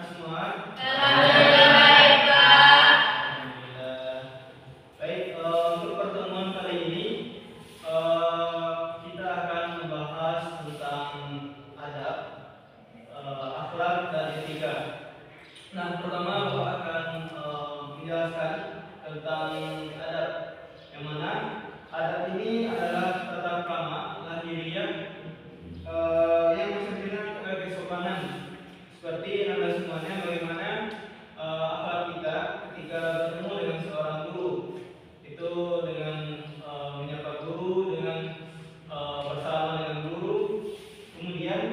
semua? Alhamdulillah baik, Pak. Alhamdulillah. Baik, untuk pertemuan kali ini kita akan membahas tentang adab, akhlak dan etika. Nah, pertama Bapak akan menjelaskan tentang adab, yang mana adab ini adalah tata krama lahiriah yang maksudnya kesopanan. Seperti anda semuanya, bagaimana akhlak kita ketika bertemu dengan seorang guru, itu dengan menyapa guru, dengan bersalaman dengan guru. Kemudian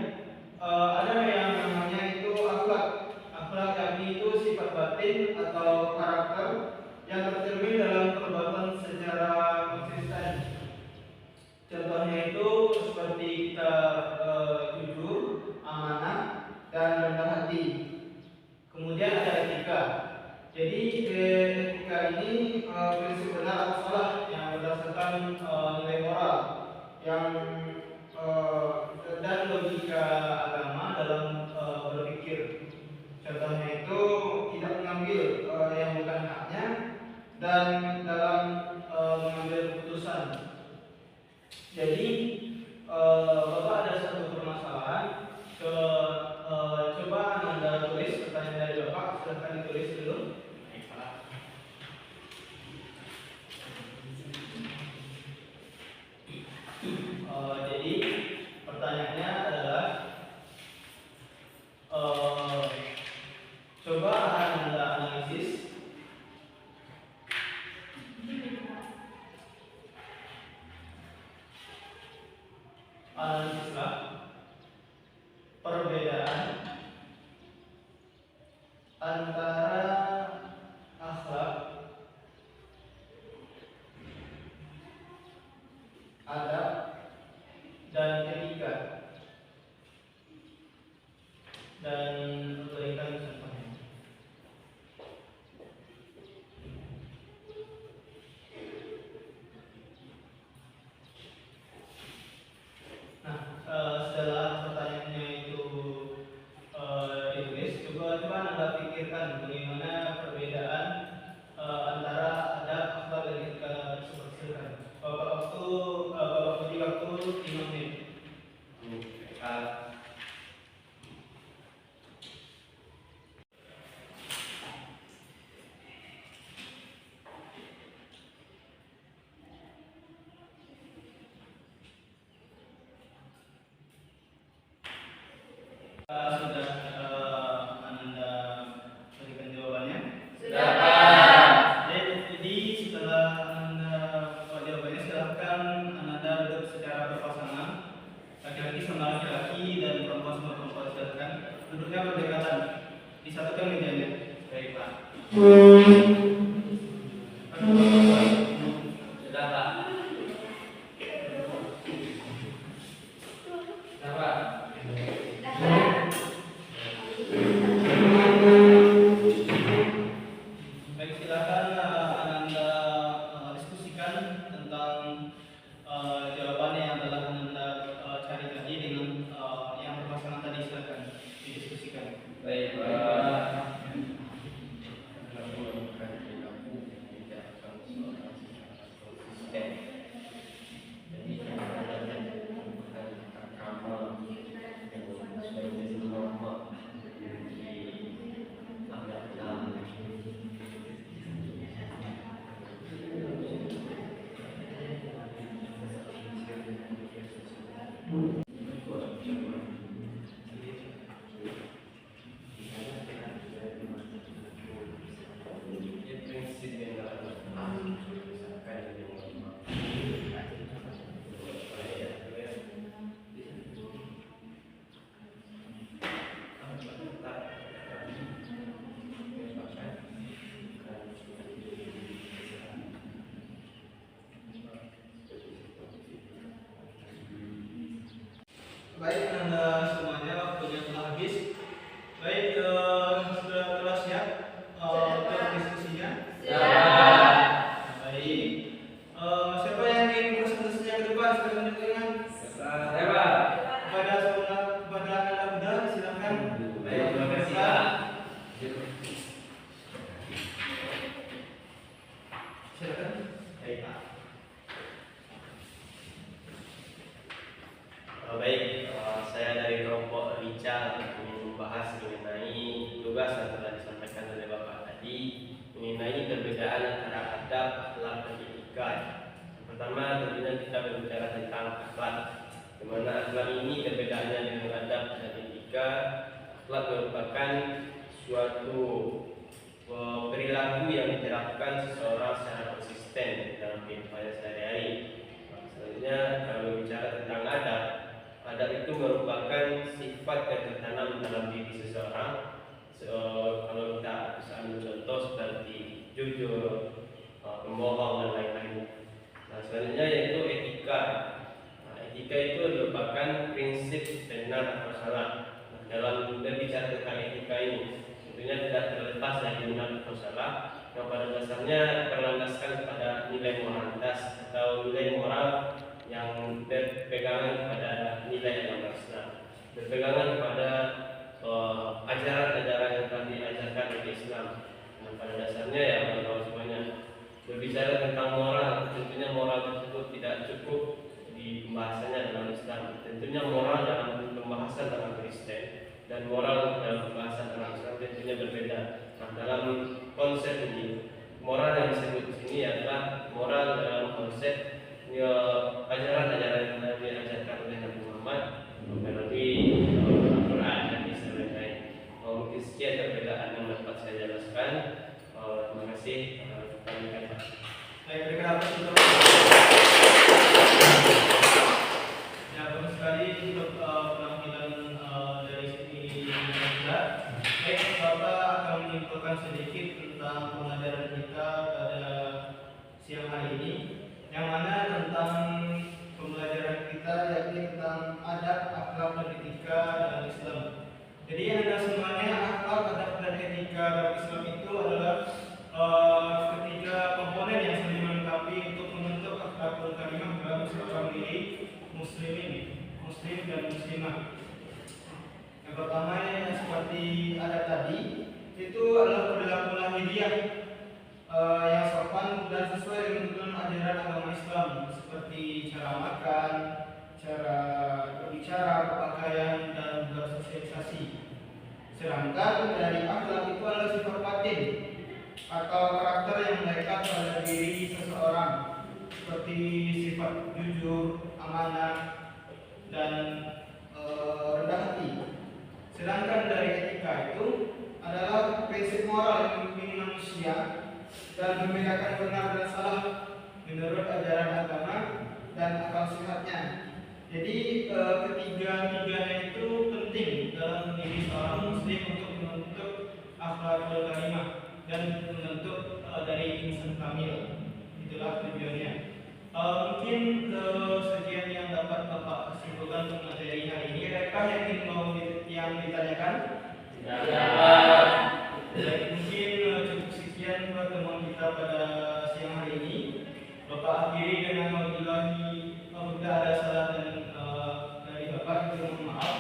ada yang namanya itu akhlak. Akhlak yakni itu sifat batin atau karakter yang tercermin dalam perbuatan secara konsisten. Contohnya itu seperti kita jujur, amanah, dan rendah hati. Kemudian ada etika. Jadi etika ini prinsip benar atau salah yang berdasarkan nilai moral yang dan logika agama dalam berpikir. Contohnya itu tidak mengambil yang bukan haknya dan dalam mengambil keputusan. Jadi Bapak ada satu permasalahan. Coba Anda tulis pertanyaan dari Bapak. Silahkan ditulis dulu. Jadi pertanyaannya adalah coba Anda analisis analisislah perbedaan antara akhlak, adab, dan etika, dan berikan contohnya. Nah, setelah pertanyaannya itu ditulis, coba Anda pikirkan bagaimana perbedaan antara adab, akhlak, dan etika tersebut. Silakan. Bapak beri waktu 5 menit. Sudah Anda berikan jawabannya? Sudah, Pak. Jadi setelah Anda jawabannya, silahkan Anda duduk secara berpasangan, laki-laki sama laki-laki dan perempuan sama perempuan. Silahkan duduknya berdekatan, disatukan mejanya. Baik, Pak. Sudah, Pak. Sudah, Pak. Baik, silakan Anda diskusikan tentang jawabannya yang telah Anda cari tadi dengan yang berpasangan tadi. Silakan didiskusikan. Baik, Baik, Anda semuanya waktunya telah habis. Baik, sudah siap untuk diskusinya? Sudah. Baik. Siapa yang ingin presentasinya ke depan? Silakan tunjuk tangan. Saya, Pak. Kepada anda muda, silakan. Baik, terima kasih, Pak. yang telah disampaikan oleh Bapak tadi mengenai perbedaan antara adab, akhlak, dan etika. Yang pertama tentunya kita berbicara tentang akhlak, di mana akhlak ini perbedaannya dengan adab dan etika. Akhlak merupakan suatu perilaku yang diterapkan seseorang secara konsisten dalam kehidupannya sehari-hari. Selanjutnya kalau berbicara tentang adab, adab itu merupakan sifat yang tertanam dalam diri seseorang. Kalau kita bisa ambil contoh seperti jujur, pembohong dan lain-lain. Nah, selanjutnya yaitu etika. Nah, etika itu merupakan prinsip benar atau salah. Nah, dalam berbicara tentang etika ini, tentunya tidak terlepas dari benar atau salah, yang pada dasarnya berlandaskan pada nilai moralitas atau nilai moral yang berpegangan pada nilai agama Islam, berpegangan pada ajaran-ajaran yang telah diajarkan oleh Islam. Nah, pada dasarnya ya kawan-kawan semuanya, berbicara tentang moral, tentunya moral tersebut tidak cukup di pembahasannya dalam Islam. Tentunya moral dalam pembahasan dalam Kristen dan moral dalam pembahasan dalam Islam tentunya berbeda. Nah, dalam konsep ini, moral yang disebut di sini adalah moral dalam konsep ajaran-ajaran yang telah diajarkan oleh Nabi Muhammad melalui Al-Quran dan Islam dan lain. Mungkin sekian perbedaan yang dapat saya jelaskan. Terima kasih. Baik, berikan aplaus untuk ya, bagus sekali untuk penampilan dari sini kita. Baik, Bapak akan menyimpulkan sedikit tentang pelajaran kita pada siang hari ini, yang mana tentang pembelajaran kita yakni tentang adab, akhlak, dan etika dalam Islam. Jadi anda semuanya, akhlak, adab, dan etika dalam Islam itu adalah ketiga komponen yang saling melengkapi untuk membentuk akhlakul karimah dalam seorang diri muslim dan muslimah. Yang pertama yang seperti ada tadi itu adalah perilaku lahiriah yang sopan dan sesuai dengan tuntunan ajaran agama Islam, seperti cara makan, cara berbicara, berpakaian, dan bersosialisasi. Sedangkan dari akhlak itu adalah sifat batin atau karakter yang melekat pada diri seseorang, seperti sifat jujur, amanah, dan rendah hati. Sedangkan dari etika itu adalah prinsip moral yang memimpin manusia dan membedakan benar dan salah menurut ajaran agama dan akal sehatnya. Jadi ketiga-tiganya itu penting dalam diri seorang muslim untuk membentuk akhlakul karimah dan membentuk dari insan kamil. Itulah tujuannya. Mungkin sekian yang dapat Bapak simpulkan untuk materi hari ini. Adakah yang ditanyakan? Baik, mungkin cukup sekian pertemuan kita pada siang hari ini. Bapak akhiri dengan apabila ada salah dan dari Bapak itu mohon maaf.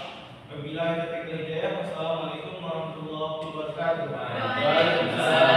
Wabillahi taufiq wal hidayah. Wassalamualaikum warahmatullahi wabarakatuh.